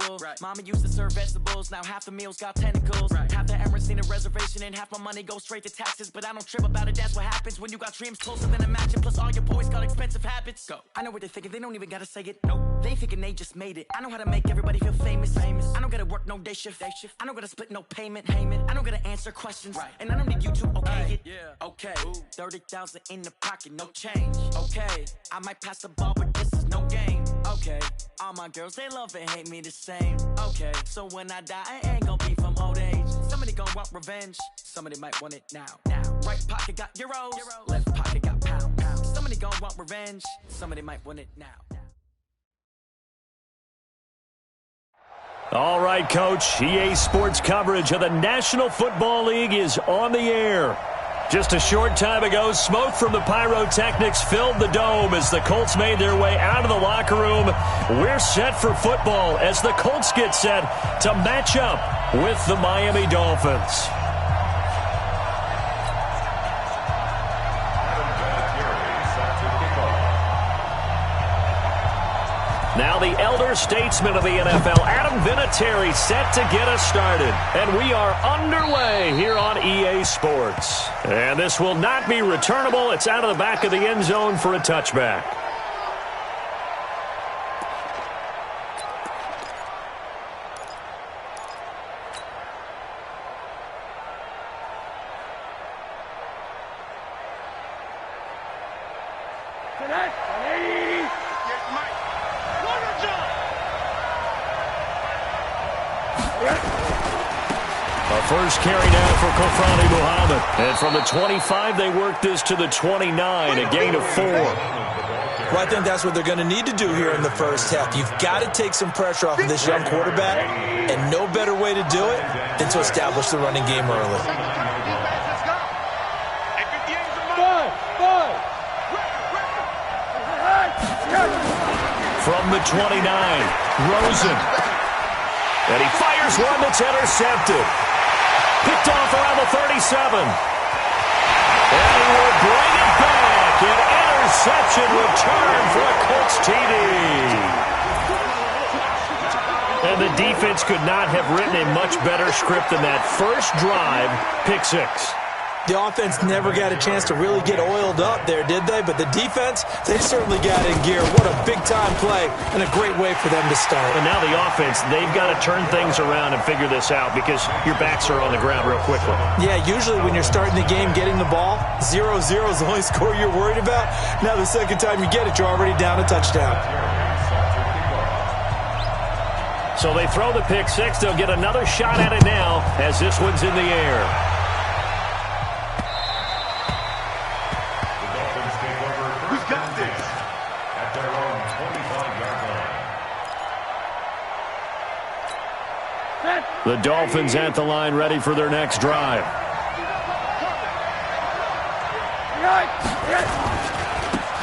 unusual. Mama used to serve vegetables, now half the meals got tentacles. Half the errands need a reservation and half my money goes straight to taxes. But I don't trip about it, that's what happens when you got dreams closer than a mansion. Plus all your boys got expensive habits. Go. I know what they're thinking, they don't even gotta say it. Nope. They thinking they just made it. I know how to make everybody feel famous. I don't gotta work no day shift. I don't gotta split no payment. I don't gotta answer questions. And I don't need you to okay it. Okay. 30,000 in the pocket, no change. Okay. I might pass the ball, but this is no game. Okay. All my girls, they love and hate me the same. Okay. So when I die, I ain't gonna be from old age. Somebody gonna want revenge. Somebody might want it now. Right pocket got euros. Left pocket got pounds. Somebody gonna want revenge. Somebody might want it now. All right, Coach. EA Sports coverage of the National Football League is on the air. Just a short time ago, smoke from the pyrotechnics filled the dome as the Colts made their way out of the locker room. We're set for football as the Colts get set to match up with the Miami Dolphins. Now the elder statesman of the NFL, Adam Vinatieri, set to get us started. And we are underway here on EA Sports. And this will not be returnable. It's out of the back of the end zone for a touchback. First carry now for Kofrani Muhammad. And from the 25, they work this to the 29, a gain of 4. Well, I think that's what they're going to need to do here in the first half. You've got to take some pressure off of this young quarterback, and no better way to do it than to establish the running game early. From the 29, Rosen. And he fires one that's intercepted. Picked off around the 37. And he will bring it back. An interception return for a Colts TD. And the defense could not have written a much better script than that first drive, pick 6. The offense never got a chance to really get oiled up there, did they? But the defense, they certainly got in gear. What a big-time play and a great way for them to start. And now the offense, they've got to turn things around and figure this out because your backs are on the ground real quickly. Yeah, usually when you're starting the game, getting the ball, 0-0 is the only score you're worried about. Now the second time you get it, you're already down a touchdown. So they throw the pick 6. They'll get another shot at it now as this one's in the air. The Dolphins at the line, ready for their next drive.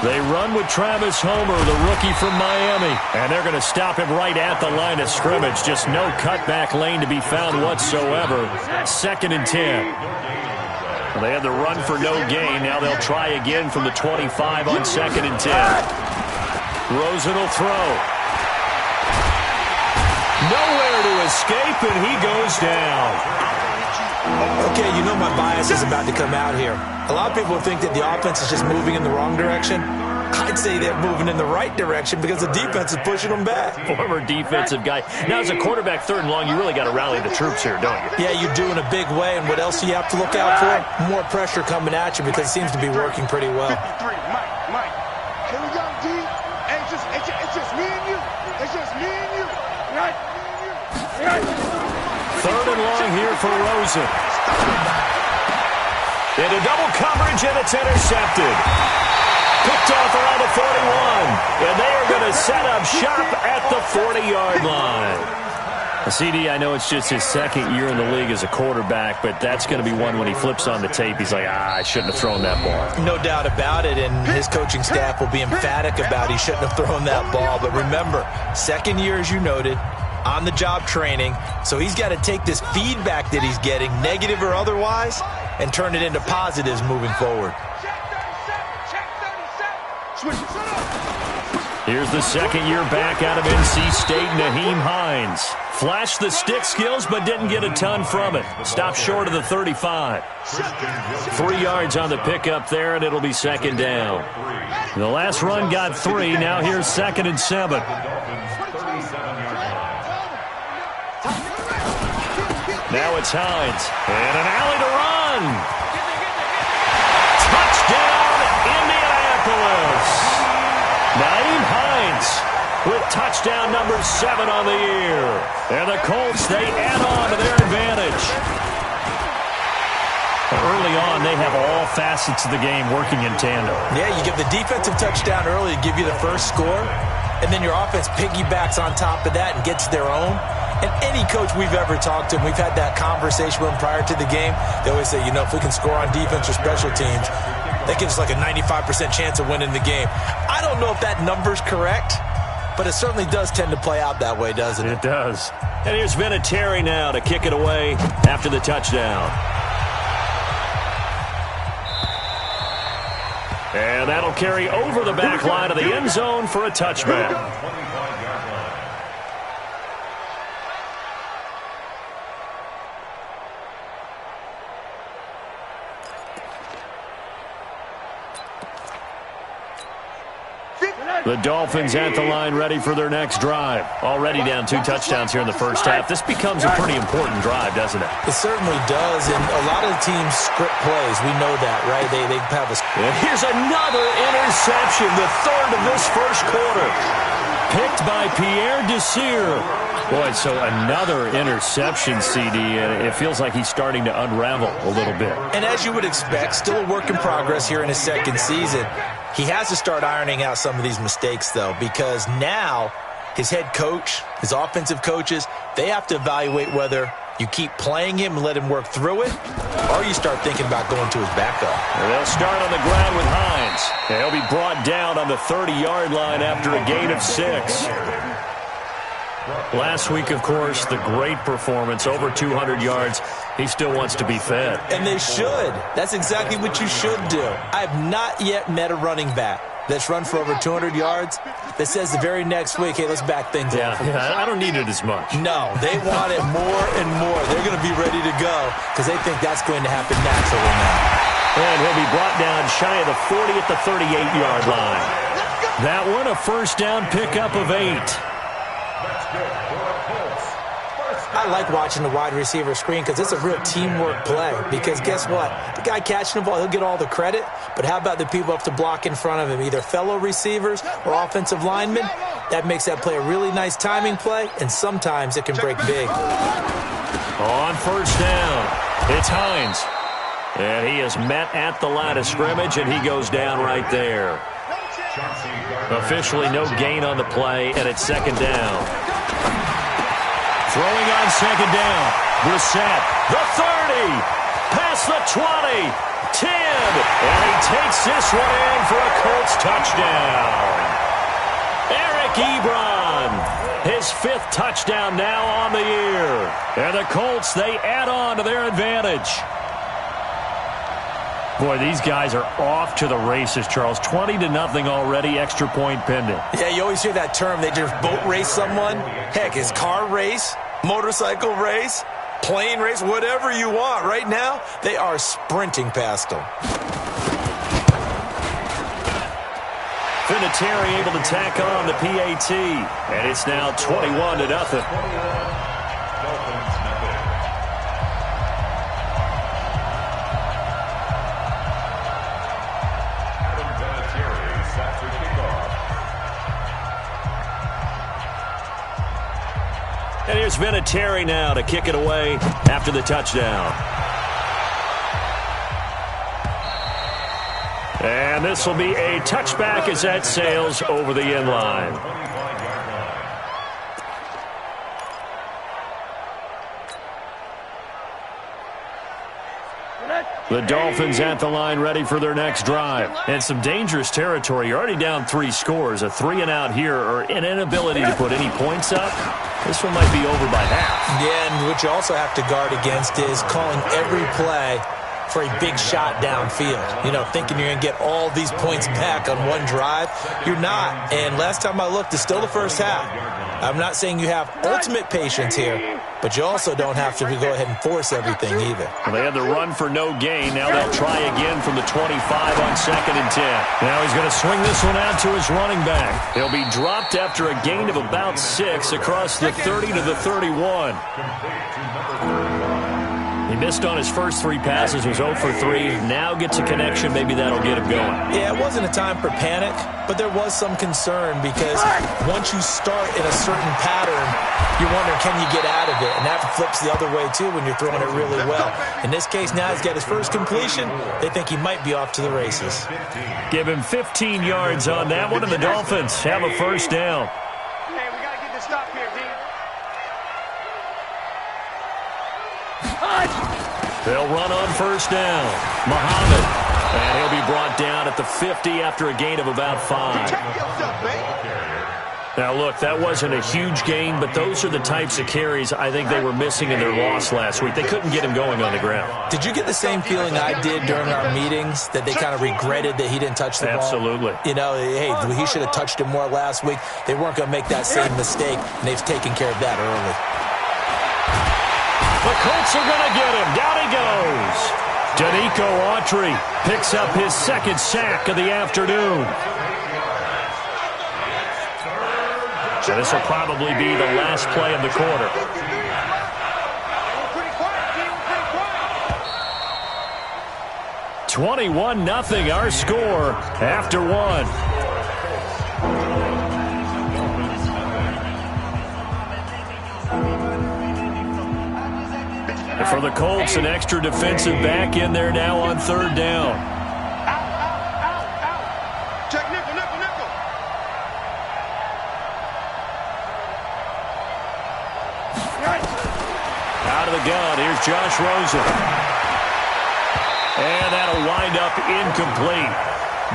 They run with Travis Homer, the rookie from Miami. And they're going to stop him right at the line of scrimmage. Just no cutback lane to be found whatsoever. 2nd and 10. Well, they had the run for no gain. Now they'll try again from the 25 on 2nd and 10. Rosen will throw. Nowhere to escape, and he goes down. Okay, you know my bias is about to come out here. A lot of people think that the offense is just moving in the wrong direction. I'd say they're moving in the right direction because the defense is pushing them back. Former defensive guy. Now, as a quarterback, 3rd and long, you really got to rally the troops here, don't you? Yeah, you do in a big way, and what else do you have to look out for? More pressure coming at you because it seems to be working pretty well. 53, Mike. Here we go, D. It's just me and you. It's just me and you. Right? 3rd and long here for Rosen. Into double coverage, and it's intercepted. Picked off around the 41. And they are going to set up shop at the 40-yard line. CD, I know it's just his 2nd year in the league as a quarterback, but that's going to be one when he flips on the tape. He's like, I shouldn't have thrown that ball. No doubt about it, and his coaching staff will be emphatic about he shouldn't have thrown that ball. But remember, 2nd year, as you noted, on-the-job training, so he's got to take this feedback that he's getting, negative or otherwise, and turn it into positives moving forward. Here's the second year back out of NC State, Nyheim Hines. Flashed the stick skills, but didn't get a ton from it. Stopped short of the 35. 3 yards on the pickup there, and it'll be second down. The last run got 3. Now here's 2nd and 7. Now it's Hines. And an alley to run. Touchdown, Indianapolis. Nyheim Hines with touchdown number 7 on the year. And the Colts, they add on to their advantage. Early on, they have all facets of the game working in tandem. Yeah, you give the defensive touchdown early to give you the first score, and then your offense piggybacks on top of that and gets their own. And any coach we've ever talked to, and we've had that conversation with them prior to the game, they always say, if we can score on defense or special teams, that gives us like a 95% chance of winning the game. I don't know if that number's correct, but it certainly does tend to play out that way, doesn't it? It does. And here's Vinatieri now to kick it away after the touchdown. And that'll carry over the back line of the end zone for a touchback. The Dolphins at the line ready for their next drive. Already down 2 touchdowns here in the first half. This becomes a pretty important drive, doesn't it? It certainly does, and a lot of the teams script plays. We know that, right? They have a... And here's another interception, the 3rd of this first quarter. Picked by Pierre Desir. Boy, so another interception, CD, and it feels like he's starting to unravel a little bit. And as you would expect, still a work in progress here in his second season. He has to start ironing out some of these mistakes, though, because now his head coach, his offensive coaches, they have to evaluate whether you keep playing him and let him work through it, or you start thinking about going to his backup. And they'll start on the ground with Hines. And he'll be brought down on the 30-yard line after a gain of 6. Last week, of course, the great performance, over 200 yards. He still wants to be fed. And they should. That's exactly what you should do. I have not yet met a running back that's run for over 200 yards that says the very next week, hey, let's back things up. Yeah, I don't need it as much. No, they want it more and more. They're going to be ready to go because they think that's going to happen naturally now. And he'll be brought down shy of the 40 at the 38-yard line. That one, a first down pickup of 8. I like watching the wide receiver screen because it's a real teamwork play. Because guess what? The guy catching the ball, he'll get all the credit. But how about the people who have to block in front of him, either fellow receivers or offensive linemen? That makes that play a really nice timing play, and sometimes it can break big. On first down, it's Hines. And he is met at the line of scrimmage, and he goes down right there. Officially no gain on the play, and it's second down. Throwing on second down. Brissett, the 30, past the 20, 10, and he takes this one in for a Colts touchdown. Eric Ebron, his 5th touchdown now on the year. And the Colts, they add on to their advantage. Boy, these guys are off to the races, Charles. 20-0 already, extra point pending. Yeah, you always hear that term. They just boat race someone. Heck, it's car race, motorcycle race, plane race, whatever you want. Right now, they are sprinting past them. Vinatieri able to tack on the PAT, and it's now 21-0. And here's Vinatieri now to kick it away after the touchdown. And this will be a touchback as that sails over the end line. The Dolphins at the line ready for their next drive. And some dangerous territory. You're already down 3 scores. A 3-and-out here or an inability to put any points up. This one might be over by half. Yeah, and what you also have to guard against is calling every play for a big shot downfield. You know, thinking you're going to get all these points back on one drive. You're not. And last time I looked, it's still the first half. I'm not saying you have ultimate patience here, but you also don't have to go ahead and force everything either. Well, they had the run for no gain. Now they'll try again from the 25 on 2nd and 10. Now he's going to swing this one out to his running back. He'll be dropped after a gain of about 6 across the 30 to the 31. He missed on his first 3 passes, was 0 for 3. Now gets a connection. Maybe that'll get him going. Yeah, it wasn't a time for panic, but there was some concern because once you start in a certain pattern, you're wondering, can you get out of it? And that flips the other way, too, when you're throwing it really well. In this case, now he's got his first completion. They think he might be off to the races. Give him 15 yards on that one, and the Dolphins have a first down. Hey, we got to get this stop here, D. They'll run on first down. Muhammad. And he'll be brought down at the 50 after a gain of about 5. Protect yourself, man. Now, look, that wasn't a huge gain, but those are the types of carries I think they were missing in their loss last week. They couldn't get him going on the ground. Did you get the same feeling I did during our meetings, that they kind of regretted that he didn't touch the ball? Absolutely. You know, hey, he should have touched it more last week. They weren't going to make that same mistake, and they've taken care of that early. The Colts are going to get him. Down he goes. Danico Autry picks up his 2nd sack of the afternoon. So this will probably be the last play of the quarter. 21-0 our score after 1. And for the Colts, an extra defensive back in there now on 3rd down. Check nickel, nickel, nickel. Out of the gun, here's Josh Rosen. And that'll wind up incomplete.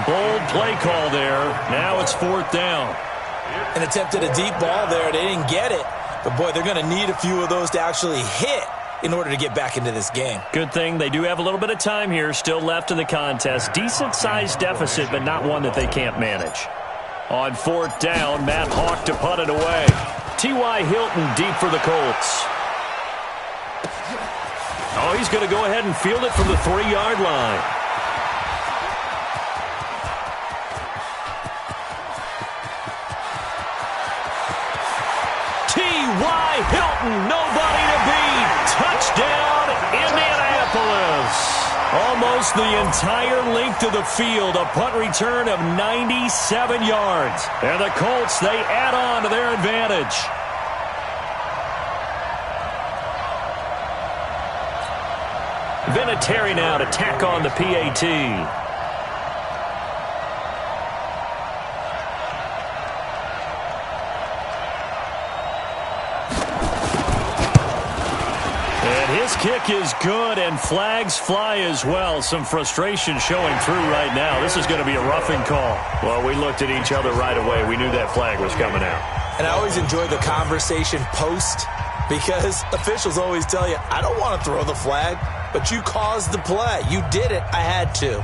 Bold play call there. Now it's 4th down. And attempted a deep ball there. They didn't get it. But, boy, they're going to need a few of those to actually hit in order to get back into this game. Good thing they do have a little bit of time here still left in the contest. Decent-sized deficit, but not one that they can't manage. On 4th down, Matt Hawk to punt it away. T.Y. Hilton deep for the Colts. Oh, he's going to go ahead and field it from the 3-yard line. T.Y. Hilton, nobody to beat. Touchdown, Indianapolis. Almost the entire length of the field, a punt return of 97 yards. And the Colts, they add on to their advantage. Vinatieri now to tack on the PAT. His kick is good, and flags fly as well. Some frustration showing through right now. This is going to be a roughing call. Well, we looked at each other right away. We knew that flag was coming out. And I always enjoy the conversation post, because officials always tell you, I don't want to throw the flag, but you caused the play. You did it. I had to.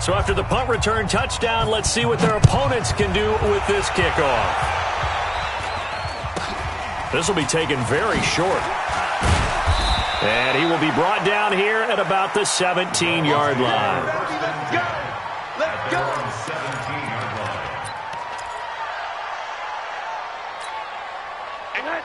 So after the punt return touchdown, let's see what their opponents can do with this kickoff. This will be taken very short. And he will be brought down here at about the 17-yard line. Let's go. Let's go.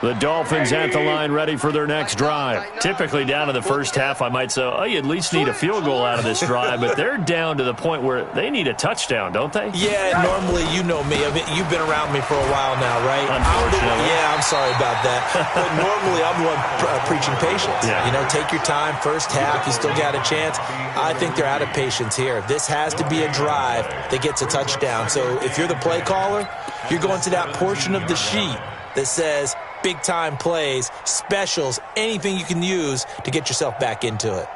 The Dolphins at the line ready for their next drive. Typically down in the first half, I might say, oh, you at least need a field goal out of this drive, but they're down to the point where they need a touchdown, don't they? Yeah, normally, you know me. I mean, you've been around me for a while now, right? Unfortunately. I'm sorry about that. But normally, I'm the one preaching patience. Yeah. You know, take your time. First half, you still got a chance. I think they're out of patience here. This has to be a drive that gets a touchdown. So if you're the play caller, you're going to that portion of the sheet that says big-time plays, specials, anything you can use to get yourself back into it.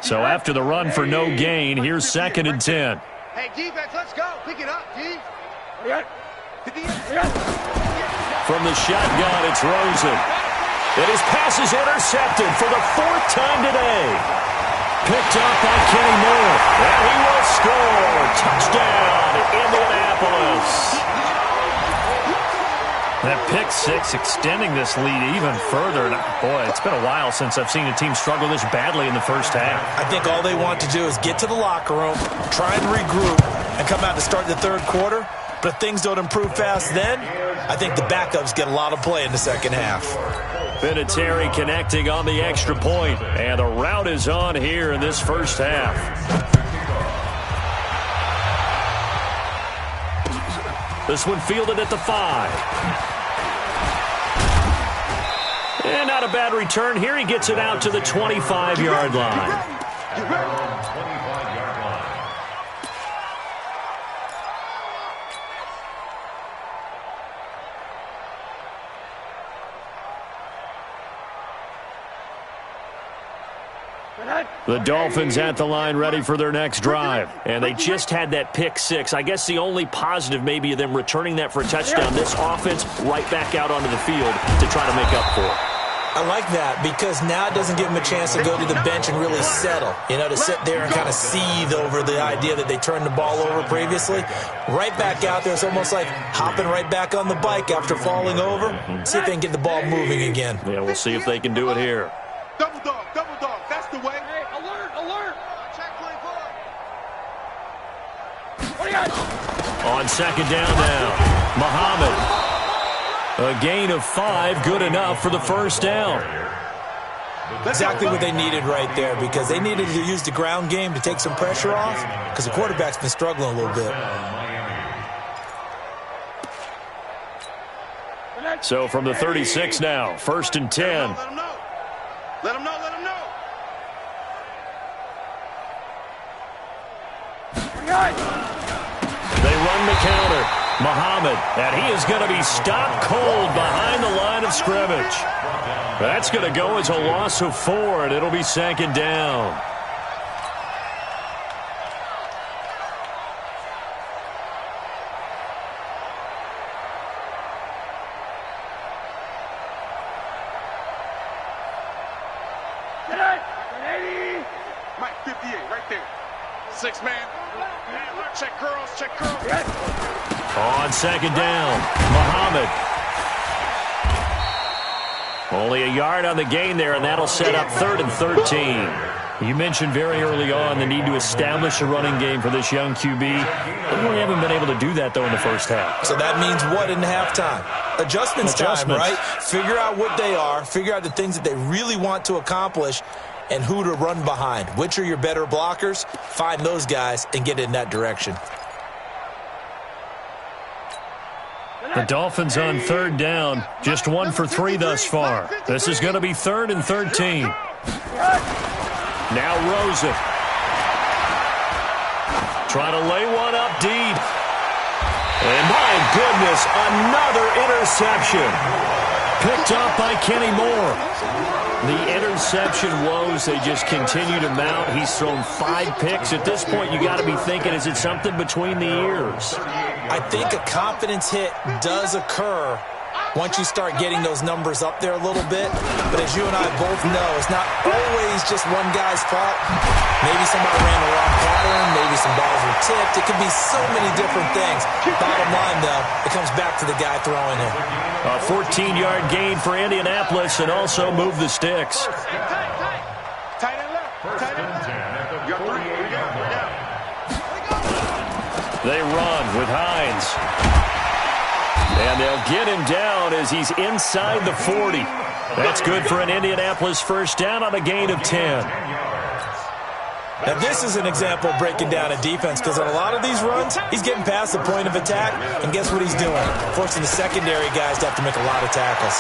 So after the run for no gain, here's 2nd and 10. Hey, defense, let's go. Pick it up, D. From the shotgun, it's Rosen. And his pass is intercepted for the 4th time today. Picked up by Kenny Moore. And he will score. Touchdown, Indianapolis. That pick six extending this lead even further. And boy, it's been a while since I've seen a team struggle this badly in the first half. I think all they want to do is get to the locker room, try and regroup, and come out to start the third quarter. But if things don't improve fast then, I think the backups get a lot of play in the second half. Vinatieri connecting on the extra point. And the route is on here in this first half. This one fielded at the 5. And not a bad return here. He gets it out to the 25-yard line. The Dolphins at the line ready for their next drive. And they just had that pick six. I guess the only positive maybe of them returning that for a touchdown. This offense right back out onto the field to try to make up for it. I like that because now it doesn't give them a chance to go to the bench and really settle. You know, to sit there and kind of seethe over the idea that they turned the ball over previously. Right back out there. It's almost like hopping right back on the bike after falling over. See if they can get the ball moving again. Yeah, we'll see if they can do it here. Double dog, that's the way. Hey, alert. Check play ball. What do you got? On second down now, Muhammad. A gain of 5, good enough for the first down. Exactly what they needed right there because they needed to use the ground game to take some pressure off because the quarterback's been struggling a little bit. So from the 36 now, 1st and 10. Let him know. They run the counter. Muhammad, and he is going to be stopped cold behind the line of scrimmage. That's going to go as a loss of 4, and it'll be 2nd down. Mike 58, right there. 6 man. Check curls. On second down, Muhammad. Only a yard on the gain there, and that'll set up 3rd and 13. You mentioned very early on the need to establish a running game for this young QB. They really haven't been able to do that, though, in the first half. So that means what in halftime? Adjustments time, right? Figure out what they are, figure out the things that they really want to accomplish, and who to run behind. Which are your better blockers? Find those guys and get in that direction. The Dolphins on 3rd down, just 1 for 3 thus far. This is going to be 3rd and 13. Now Rosen. Trying to lay one up deep. And my goodness, another interception. Picked up by Kenny Moore. The interception woes, they just continue to mount. He's thrown 5 picks. At this point, you got to be thinking, is it something between the ears? I think a confidence hit does occur once you start getting those numbers up there a little bit. But as you and I both know, it's not always just one guy's fault. Maybe somebody ran the wrong pattern. Maybe some balls were tipped. It could be so many different things. Bottom line, though, it comes back to the guy throwing it. A 14-yard gain for Indianapolis and also move the sticks. Tight end left. You're 3. They run with Hines. And they'll get him down as he's inside the 40. That's good for an Indianapolis first down on a gain of 10. Now, this is an example of breaking down a defense because on a lot of these runs, he's getting past the point of attack, and guess what he's doing? Forcing the secondary guys to have to make a lot of tackles.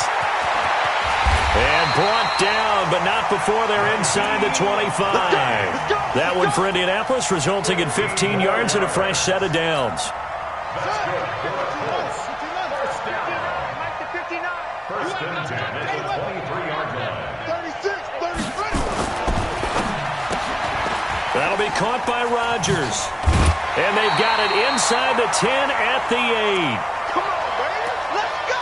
And brought down, but not before they're inside the 25. That one for Indianapolis, resulting in 15 yards and a fresh set of downs. First and 10 at the 23-yard line. 36, 33. That'll be caught by Rodgers. And they've got it inside the 10 at the 8. Come on, baby. Let's go.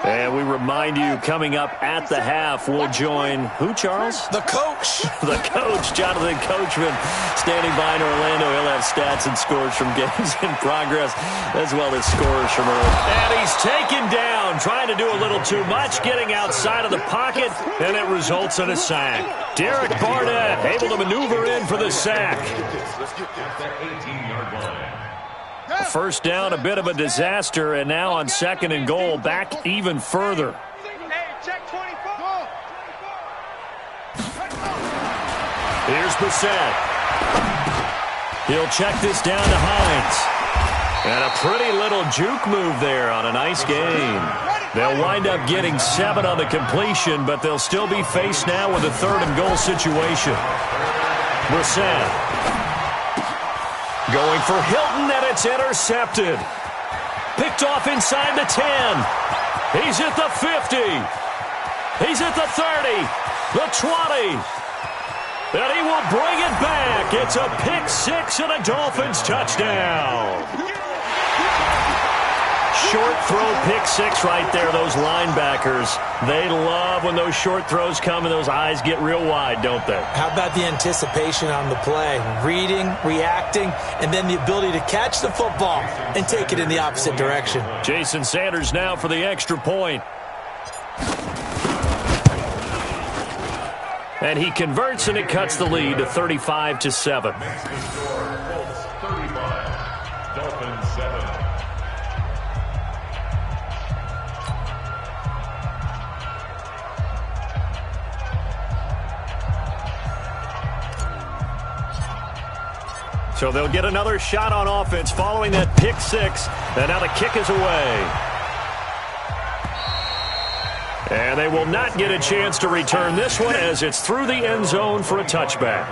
And we remind you, coming up at the half, we'll join who, Charles? The coach. The coach, Jonathan Coachman, standing by in Orlando. He'll have stats and scores from games in progress, as well as scores from early. And he's taken down, trying to do a little too much, getting outside of the pocket, and it results in a sack. Derek Barnett able to maneuver in for the sack. First down, a bit of a disaster, and now on 2nd and goal, back even further. Here's Bissett. He'll check this down to Hines. And a pretty little juke move there on a nice game. They'll wind up getting 7 on the completion, but they'll still be faced now with a 3rd and goal situation. Bissett. Going for Hilton, and it's intercepted. Picked off inside the 10. He's at the 50. He's at the 30. The 20. And he will bring it back. It's a pick 6 and a Dolphins touchdown. Short throw pick 6 right there. Those linebackers, they love when those short throws come and those eyes get real wide, don't they? How about the anticipation on the play? Reading, reacting, and then the ability to catch the football and take it in the opposite direction. Jason Sanders now for the extra point. And he converts, and it cuts the lead to 35-7. Dolphins 7. So they'll get another shot on offense following that pick 6. And now the kick is away. And they will not get a chance to return this one as it's through the end zone for a touchback.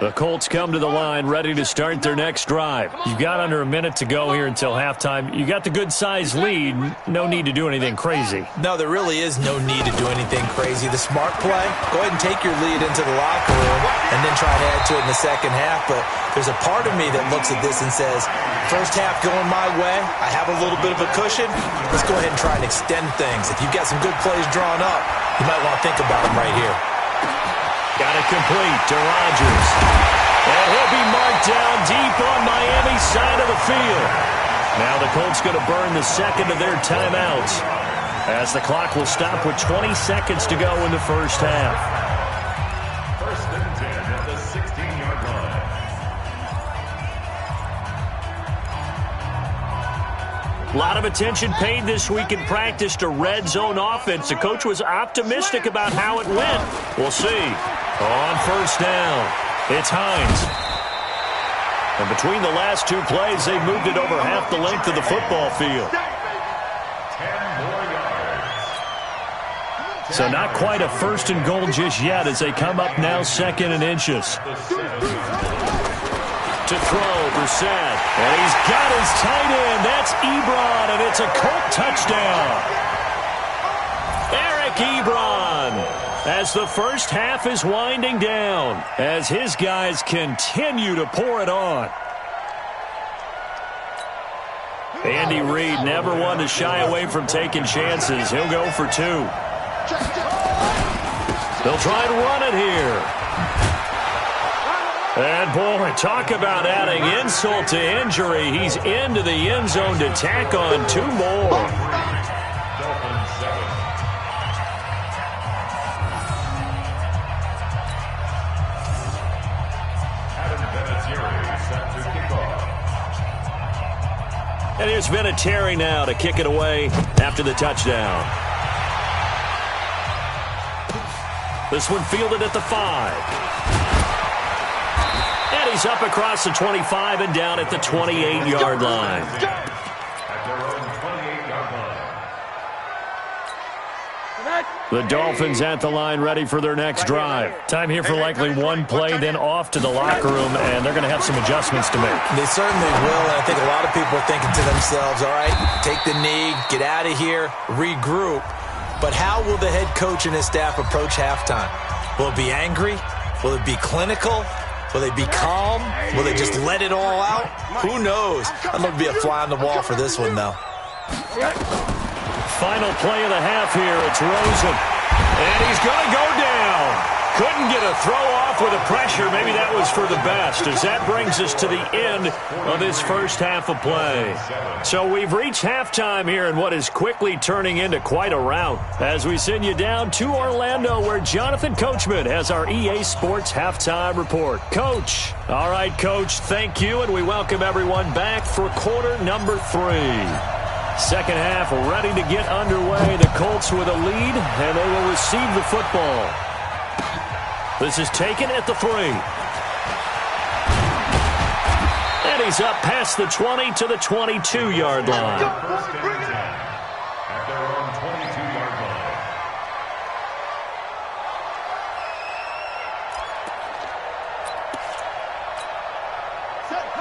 The Colts come to the line ready to start their next drive. You've got under a minute to go here until halftime. You got the good-sized lead. No need to do anything crazy. No, there really is no need to do anything crazy. The smart play, go ahead and take your lead into the locker room and then try to add to it in the second half. But there's a part of me that looks at this and says, first half going my way, I have a little bit of a cushion. Let's go ahead and try and extend things. If you've got some good plays drawn up, you might want to think about them right here. Got it complete to Rodgers. And he'll be marked down deep on Miami's side of the field. Now the Colts going to burn the second of their timeouts as the clock will stop with 20 seconds to go in the first half. 1st and 10 at the 16-yard line. A lot of attention paid this week in practice to red zone offense. The coach was optimistic about how it went. We'll see. On first down, it's Hines. And between the last 2 plays, they moved it over half the length of the football field. 10 more yards. So not quite a 1st and goal just yet as they come up now 2nd and inches. To throw, Brissett. And he's got his tight end. That's Ebron, and it's a Colt touchdown. Eric Ebron, as the first half is winding down, as his guys continue to pour it on. Andy Reid never one to shy away from taking chances. He'll go for 2. They'll try and run it here. And, boy, talk about adding insult to injury. He's into the end zone to tack on 2 more. Dolphins 7. Set to kick off. And here's Vinatieri now to kick it away after the touchdown. This one fielded at the 5. And he's up across the 25 and down at the 28-yard line. At their own 28-yard line. The Dolphins at the line, ready for their next drive. Time here for likely one play, then off to the locker room, and they're going to have some adjustments to make. They certainly will, and I think a lot of people are thinking to themselves, all right, take the knee, get out of here, regroup. But how will the head coach and his staff approach halftime? Will it be angry? Will it be clinical? Will they be calm? Will they just let it all out? Who knows? I'd love to be a fly on the wall for this one, though. Final play of the half here. It's Rosen. And he's going to go down. Couldn't get a throw off with the pressure. Maybe that was for the best, as that brings us to the end of this first half of play. So we've reached halftime here in what is quickly turning into quite a rout, as we send you down to Orlando, where Jonathan Coachman has our EA Sports halftime report. Coach. All right, Coach, thank you, and we welcome everyone back for quarter number 3. Second half ready to get underway. The Colts with a lead, and they will receive the football. This is taken at the 3. And he's up past the 20 to the 22-yard line. First and 10 at their own 22-yard line.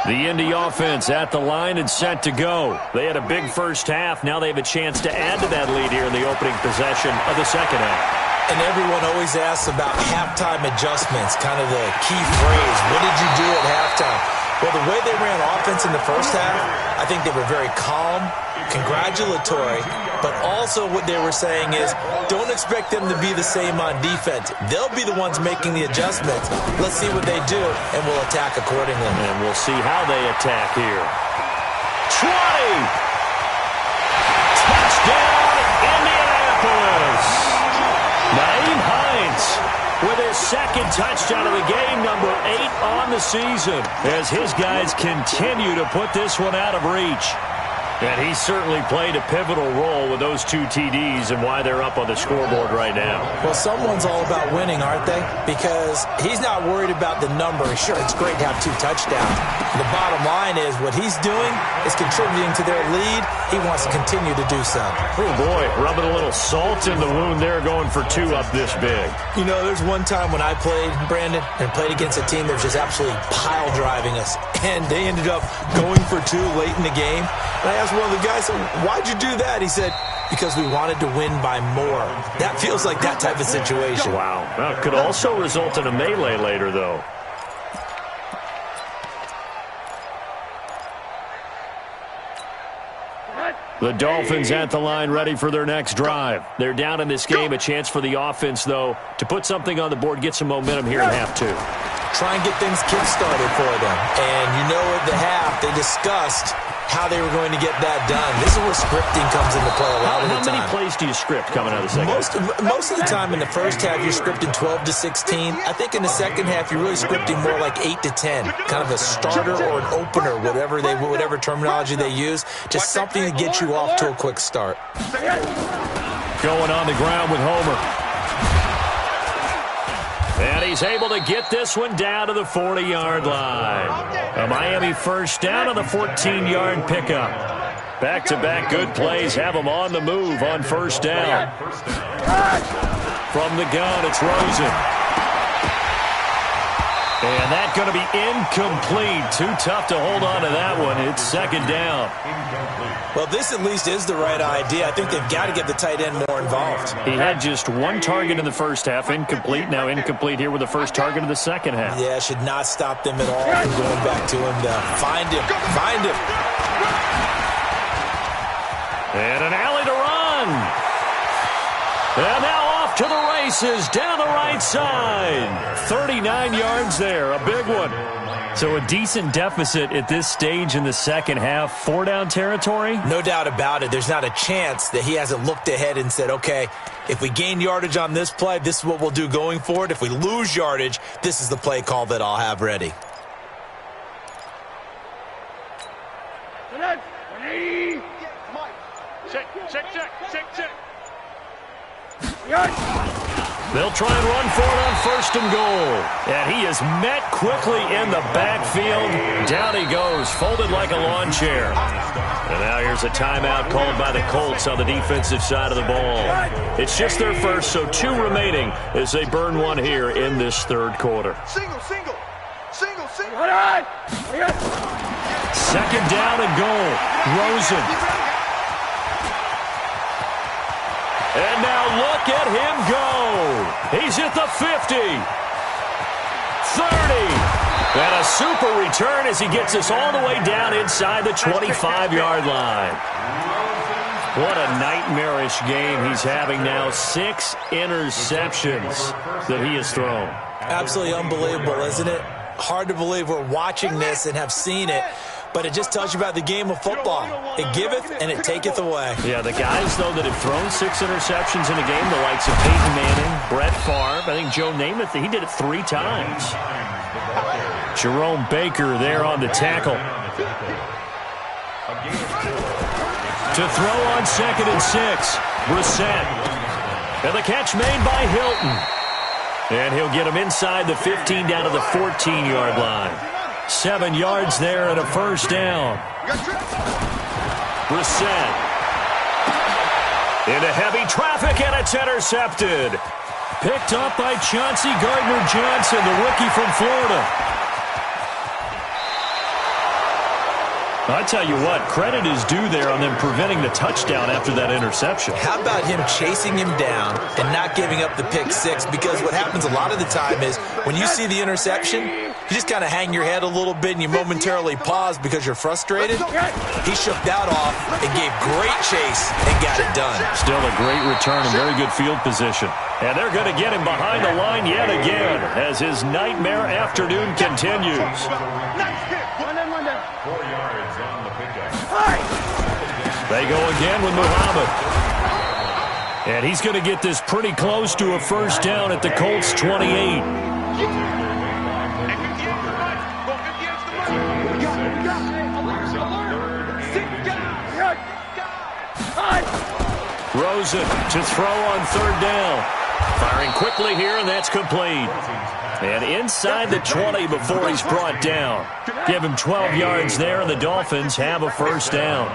The Indy offense at the line and set to go. They had a big first half. Now they have a chance to add to that lead here in the opening possession of the second half. And everyone always asks about halftime adjustments, kind of the key phrase. What did you do at halftime? Well, the way they ran offense in the first half, I think they were very calm, congratulatory, but also what they were saying is don't expect them to be the same on defense. They'll be the ones making the adjustments. Let's see what they do, and we'll attack accordingly. And we'll see how they attack here. 20! Touchdown, Indianapolis! Naeem Hines with his second touchdown of the game, number 8 on the season, as his guys continue to put this one out of reach. And he certainly played a pivotal role with those 2 TDs and why they're up on the scoreboard right now. Well, someone's all about winning, aren't they? Because he's not worried about the number. Sure, it's great to have 2 touchdowns. The bottom line is what he's doing is contributing to their lead. He wants to continue to do so. Oh, boy, rubbing a little salt in the wound there, going for 2 up this big. You know, there's one time when I played, Brandon, and played against a team that was just absolutely pile driving us. And they ended up going for 2 late in the game. And I asked one of the guys, why'd you do that? He said, because we wanted to win by more. That feels like that type of situation. Wow. Well, it could also result in a melee later, though. The Dolphins at the line, ready for their next drive. They're down in this game. A chance for the offense, though, to put something on the board, get some momentum here in half 2. Try and get things kick-started for them. And you know at the half, they discussed how they were going to get that done. This is where scripting comes into play a lot of the time. How many plays do you script coming out of the second half? Most of the time in the first half, you're scripting 12 to 16. I think in the second half, you're really scripting more like 8 to 10. Kind of a starter or an opener, whatever terminology they use. Just something to get you off to a quick start. Going on the ground with Homer. And he's able to get this one down to the 40-yard line. A Miami first down on the 14-yard pickup. Back-to-back good plays have them on the move on first down. From the gun, it's Rosen. And that's going to be incomplete. Too tough to hold on to that one. It's second down. Well, this at least is the right idea. I think they've got to get the tight end more involved. He had just 1 target in the first half, incomplete. Now incomplete here with the first target of the second half. Yeah, should not stop them at all from going back to him to find him. Find him. And an alley to run. And now off to the races down the right side. 39 yards there, a big one. So a decent deficit at this stage in the second half. 4-down territory? No doubt about it. There's not a chance that he hasn't looked ahead and said, okay, if we gain yardage on this play, this is what we'll do going forward. If we lose yardage, this is the play call that I'll have ready. Check. They'll try and run for it on 1st and goal. And he is met quickly in the backfield. Down he goes, folded like a lawn chair. And now here's a timeout called by the Colts on the defensive side of the ball. It's just their first, so 2 remaining as they burn one here in this 3rd quarter. Single. 2nd down and goal. Rosen. And now look at him go. He's at the 50. 30. And a super return as he gets us all the way down inside the 25-yard line. What a nightmarish game he's having now. 6 interceptions that he has thrown. Absolutely unbelievable, isn't it? Hard to believe we're watching this and have seen it. But it just tells you about the game of football. It giveth and it taketh away. Yeah, the guys, though, that have thrown 6 interceptions in a game, the likes of Peyton Manning, Brett Favre, I think Joe Namath, he did it 3 times. Jerome Baker there on the tackle. To throw on 2nd and 6. Brissett. And the catch made by Hilton. And he'll get him inside the 15 down to the 14-yard line. 7 yards there and a 1st down. Brissett. Into heavy traffic, and it's intercepted. Picked up by Chauncey Gardner-Johnson, the rookie from Florida. I tell you what, credit is due there on them preventing the touchdown after that interception. How about him chasing him down and not giving up the pick 6? Because what happens a lot of the time is when you see the interception, you just kind of hang your head a little bit and you momentarily pause because you're frustrated. He shook that off and gave great chase and got it done. Still a great return and very good field position. And they're going to get him behind the line yet again as his nightmare afternoon continues. 4 yards on the pickup. They go again with Muhammad. And he's going to get this pretty close to a 1st down at the Colts 28. Rosen to throw on 3rd down. Firing quickly here, and that's complete. And inside the 20 before he's brought down. Give him 12 yards there, and the Dolphins have a 1st down.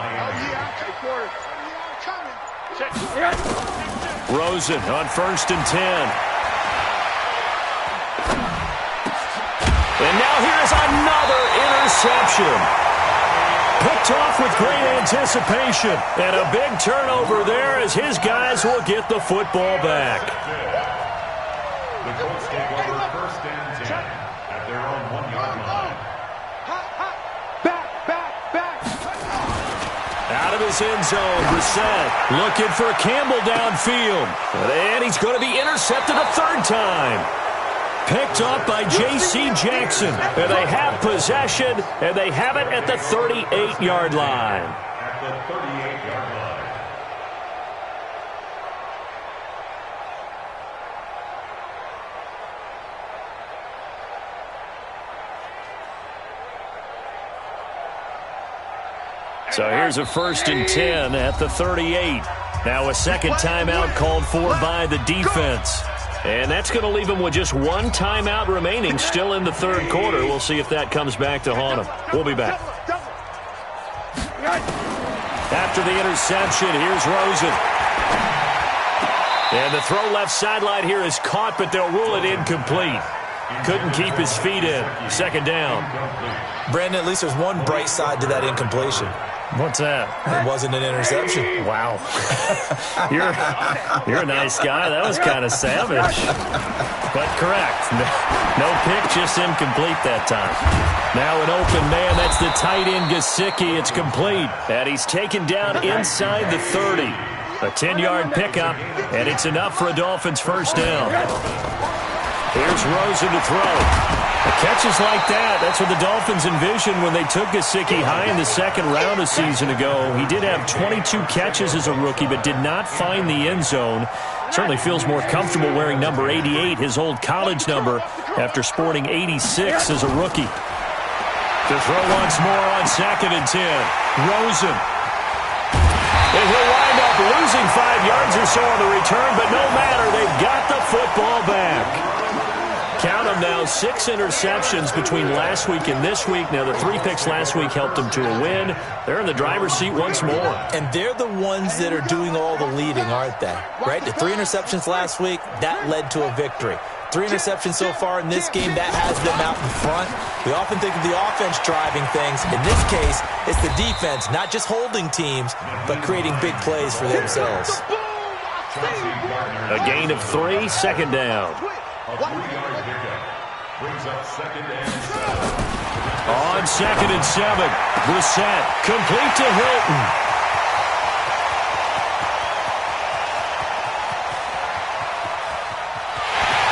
Rosen on 1st and 10. And now here's another interception. Picked off with great anticipation. And a big turnover there as his guys will get the football back. The Colts take over 1st and 10 at their own 1-yard line. Back. Out of his end zone, Brissett looking for Campbell downfield. And he's going to be intercepted a 3rd time. Picked up by J.C. Jackson. And they have possession, and they have it at the 38-yard line. At the 38-yard line. So here's a 1st and 10 at the 38. Now a 2nd timeout called for by the defense. And that's going to leave him with just 1 timeout remaining still in the 3rd quarter. We'll see if that comes back to haunt him. We'll be back. After the interception, here's Rosen. And the throw left sideline here is caught, but they'll rule it incomplete. Couldn't keep his feet in. 2nd down. Brandon, at least there's one bright side to that incompletion. What's that? It wasn't an interception. Wow. You're a nice guy. That was kind of savage. But correct. No pick, just incomplete that time. Now an open man. That's the tight end, Gesicki. It's complete. And he's taken down inside the 30. A 10-yard pickup, and it's enough for a Dolphins 1st down. Here's Rosen to throw. Catches like that, that's what the Dolphins envisioned when they took Gesicki high in the 2nd round a season ago. He did have 22 catches as a rookie, but did not find the end zone. Certainly feels more comfortable wearing number 88, his old college number, after sporting 86 as a rookie. To throw once more on 2nd and 10. Rosen. And he'll wind up losing 5 yards or so on the return, but no matter, they've got the football back. Count them now, 6 interceptions between last week and this week. Now, the 3 picks last week helped them to a win. They're in the driver's seat once more. And they're the ones that are doing all the leading, aren't they? Right? The 3 interceptions last week, that led to a victory. 3 interceptions so far in this game, that has them out in front. We often think of the offense driving things. In this case, it's the defense, not just holding teams, but creating big plays for themselves. A gain of 3, second down. A 3-yard pickup brings up 2nd and 7. On 2nd and 7, Brissett complete to Hilton.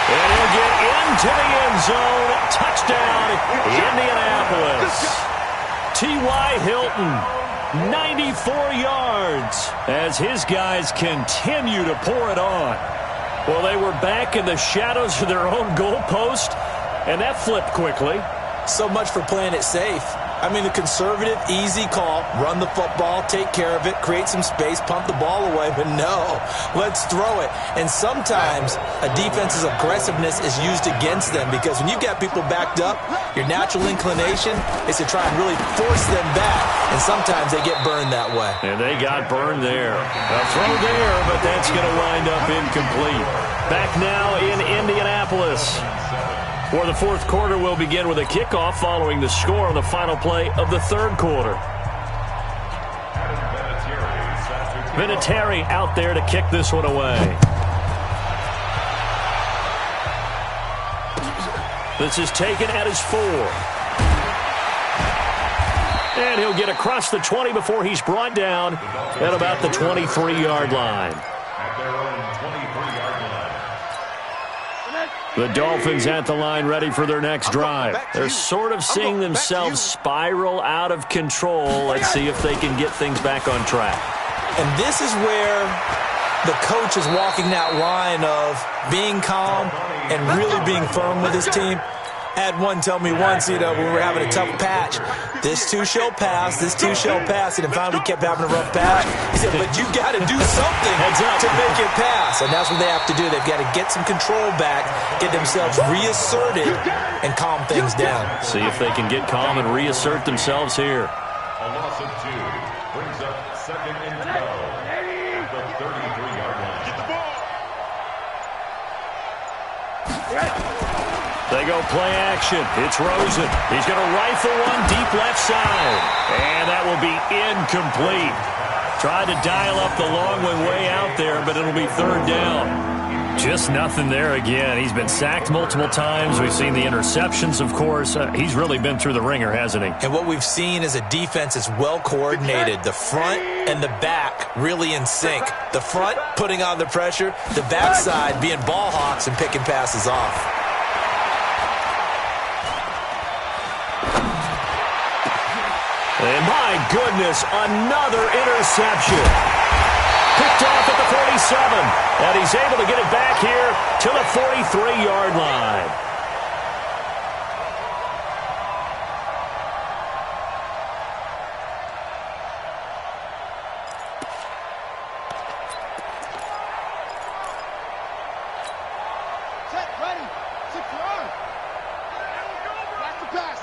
And he'll get into the end zone. Touchdown, Indianapolis. T.Y. Hilton, 94 yards as his guys continue to pour it on. Well, they were back in the shadows of their own goalpost, and that flipped quickly. So much for playing it safe. I mean, the conservative, easy call, run the football, take care of it, create some space, pump the ball away, but no, let's throw it. And sometimes a defense's aggressiveness is used against them because when you've got people backed up, your natural inclination is to try and really force them back, and sometimes they get burned that way. And they got burned there. A throw there, but that's going to wind up incomplete. Back now in Indianapolis. For the 4th quarter, we'll begin with a kickoff following the score on the final play of the 3rd quarter. Vinatieri out there to kick this one away. This is taken at his 4. And he'll get across the 20 before he's brought down at about the 23-yard line. At their own 23-yard line. The Dolphins at the line ready for their next drive. They're sort of seeing themselves spiral out of control. Let's see if they can get things back on track. And this is where the coach is walking that line of being calm and really being firm with his team. I had one tell me once, when we were having a tough patch, this too shall pass, this too shall pass, and finally we kept having a rough patch. He said, but you got to do something to make it pass, and that's what they have to do. They've got to get some control back, get themselves reasserted, and calm things down. See if they can get calm and reassert themselves here. A loss of 2 brings up 2nd and 12 at the 33-yard line. Get the ball. They go play action. It's Rosen. He's going to rifle one deep left side. And that will be incomplete. Tried to dial up the long one way out there, but it'll be 3rd down. Just nothing there again. He's been sacked multiple times. We've seen the interceptions, of course. He's really been through the ringer, hasn't he? And what we've seen is a defense that's well coordinated. The front and the back really in sync. The front putting on the pressure. The backside being ball hawks and picking passes off. And my goodness, another interception. Picked off at the 47. And he's able to get it back here to the 43-yard line. Set, ready, secure. Back to pass.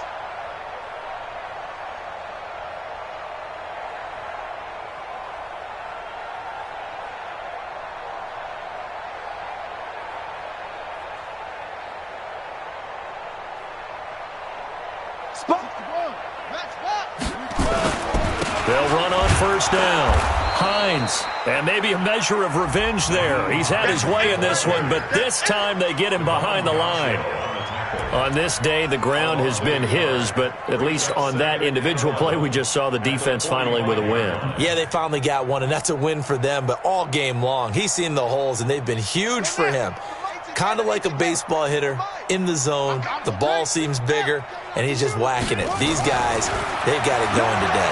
They'll run on 1st down. Hines, and maybe a measure of revenge there. He's had his way in this one, but this time they get him behind the line. On this day, the ground has been his, but at least on that individual play, we just saw the defense finally with a win. Yeah, they finally got one, and that's a win for them, but all game long, he's seen the holes, and they've been huge for him. Kind of like a baseball hitter in the zone. The ball seems bigger, and he's just whacking it. These guys, they've got it going today.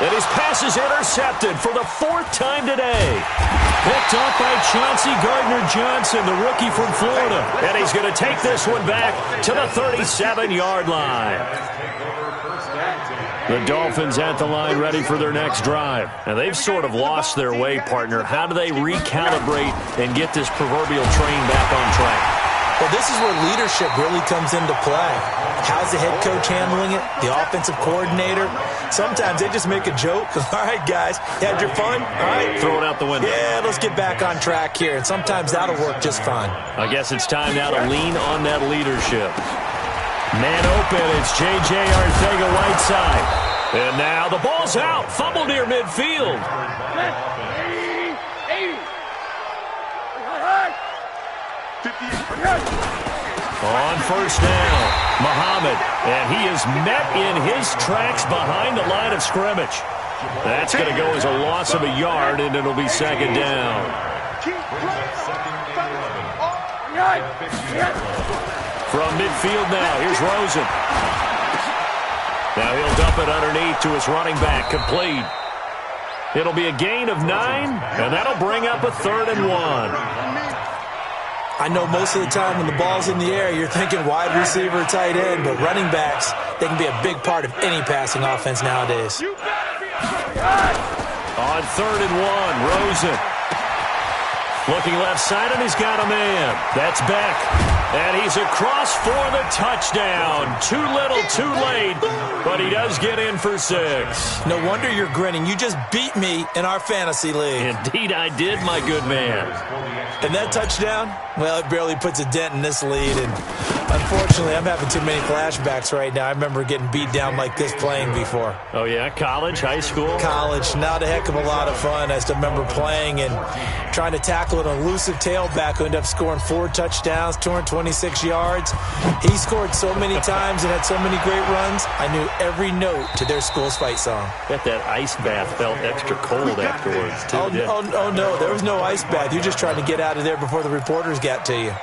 And his pass is intercepted for the 4th time today. Picked off by Chauncey Gardner-Johnson, the rookie from Florida. And he's going to take this one back to the 37-yard line. Take over 1st and 10. The Dolphins at the line ready for their next drive. Now, they've sort of lost their way, partner. How do they recalibrate and get this proverbial train back on track? Well, this is where leadership really comes into play. How's the head coach handling it? The offensive coordinator? Sometimes they just make a joke. All right, guys, you had your fun? All right. Throw it out the window. Yeah, let's get back on track here. And sometimes that'll work just fine. I guess it's time now to lean on that leadership. Man open, it's J.J. Arcega-Whiteside. And now the ball's out. Fumble near midfield. On first down, Muhammad. And he is met in his tracks behind the line of scrimmage. That's going to go as a loss of a yard, and it'll be second down. From midfield now, here's Rosen. Now he'll dump it underneath to his running back, complete. It'll be a gain of 9, and that'll bring up a 3rd and 1. I know most of the time when the ball's in the air, you're thinking wide receiver, tight end, but running backs, they can be a big part of any passing offense nowadays. On 3rd and 1, Rosen. Looking left side, and he's got a man. That's Beck. And he's across for the touchdown. Too little, too late, but he does get in for 6. No wonder you're grinning. You just beat me in our fantasy league. Indeed I did, my good man. And that touchdown, well, it barely puts a dent in this lead. And unfortunately, I'm having too many flashbacks right now. I remember getting beat down like this playing before. Oh, yeah? College, high school? College. Not a heck of a lot of fun. I still remember playing and trying to tackle an elusive tailback who ended up scoring 4 touchdowns, 226 yards. He scored so many times and had so many great runs, I knew every note to their school's fight song. Bet that ice bath felt extra cold afterwards, too. Oh, no. There was no ice bath. You're just trying to get out of there before the reporters got to you.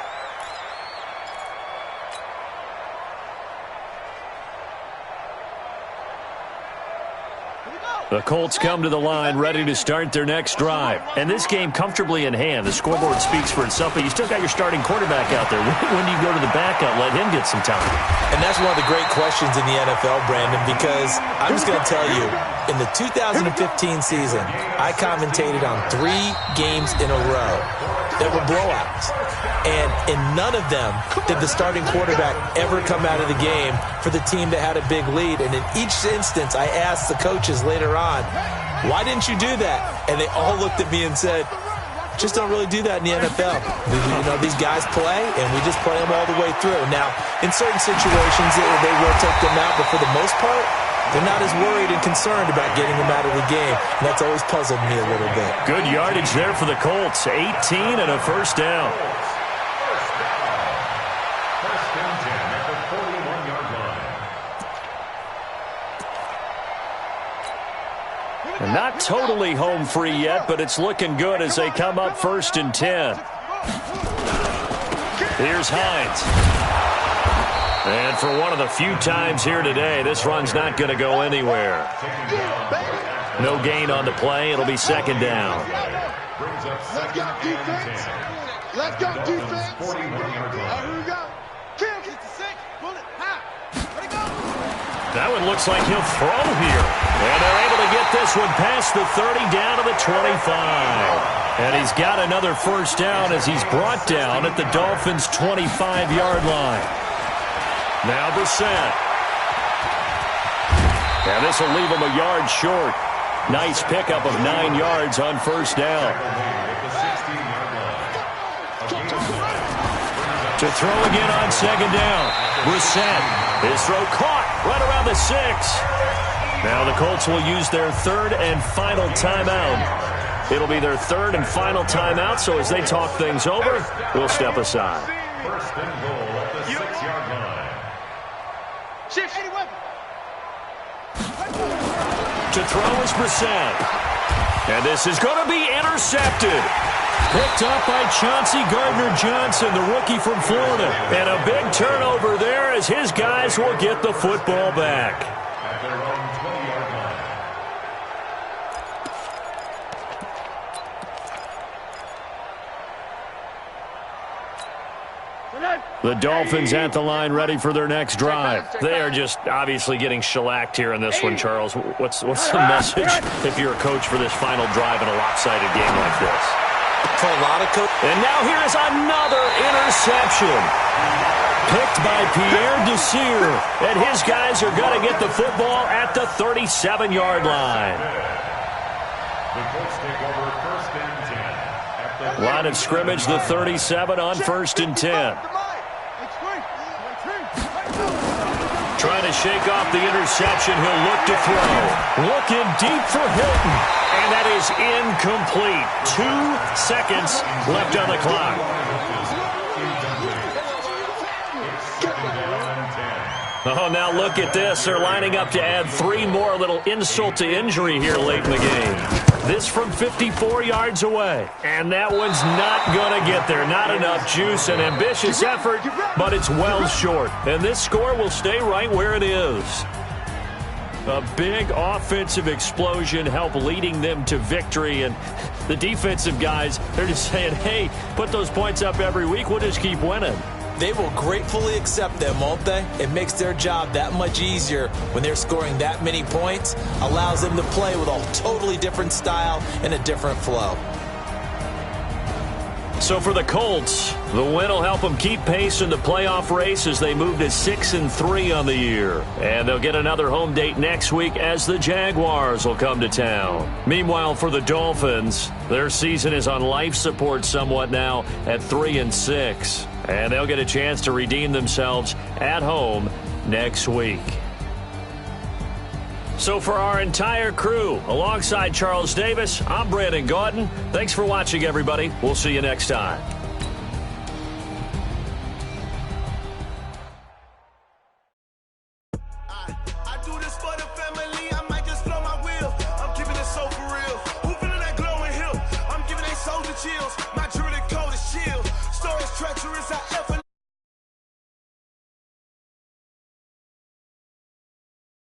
The Colts come to the line ready to start their next drive. And this game comfortably in hand. The scoreboard speaks for itself, but you still got your starting quarterback out there. When do you go to the backup, let him get some time? And that's one of the great questions in the NFL, Brandon, because I'm just going to tell you, in the 2015 season, I commentated on 3 games in a row that were blowouts. And in none of them did the starting quarterback ever come out of the game for the team that had a big lead. And in each instance, I asked the coaches later on, why didn't you do that? And they all looked at me and said, just don't really do that in the NFL. These guys play, and we just play them all the way through. Now, in certain situations, they will take them out, but for the most part, they're not as worried and concerned about getting them out of the game. And that's always puzzled me a little bit. Good yardage there for the Colts. 18 and a first down. And not totally home free yet, but it's looking good as they come up 1st and 10. Here's Hines. And for one of the few times here today, this run's not going to go anywhere. No gain on the play. It'll be second down. Let's go, defense. Let's go, defense. Here we go. That one looks like he'll throw here. And they're able to get this one past the 30 down to the 25. And he's got another first down as he's brought down at the Dolphins' 25-yard line. Now Brissett. And this will leave him a yard short. Nice pickup of 9 yards on first down. To throw again on second down. Brissett. His throw caught right around the 6. Now the Colts will use their 3rd and final timeout. It'll be their 3rd and final timeout, so as they talk things over, we'll step aside. First and goal at the 6-yard line. To throw is Brissett. And this is going to be intercepted. Picked up by Chauncey Gardner-Johnson, the rookie from Florida. And a big turnover there as his guys will get the football back. At their own 20-yard line. The Dolphins at the line ready for their next drive. They are just obviously getting shellacked here in this one, Charles. What's the message if you're a coach for this final drive in a lopsided game like this? For a lot of coaches. And now here is another interception. Picked by Pierre Desir. And his guys are going to get the football at the 37-yard line. The Colts take over first and 10. Line of scrimmage, the 37 on first and 10. Trying to shake off the interception. He'll look to throw. Looking deep for Hilton. And that is incomplete. 2 seconds left on the clock. Oh, now look at this. They're lining up to add 3 more. A little insult to injury here late in the game. This from 54 yards away. And that one's not going to get there. Not enough juice. An ambitious effort, but it's well short. And this score will stay right where it is. A big offensive explosion helped leading them to victory. And the defensive guys, they're just saying, hey, put those points up every week. We'll just keep winning. They will gratefully accept them, won't they? It makes their job that much easier when they're scoring that many points. Allows them to play with a totally different style and a different flow. So for the Colts, the win will help them keep pace in the playoff race as they move to 6-3 on the year. And they'll get another home date next week as the Jaguars will come to town. Meanwhile, for the Dolphins, their season is on life support somewhat now at 3-6. And they'll get a chance to redeem themselves at home next week. So for our entire crew, alongside Charles Davis, I'm Brandon Gaudin. Thanks for watching, everybody. We'll see you next time. I do this for the family. I might just blow my wheel. I'm keeping it so for real. Who feeling that glowing hill? I'm giving they soldier chills.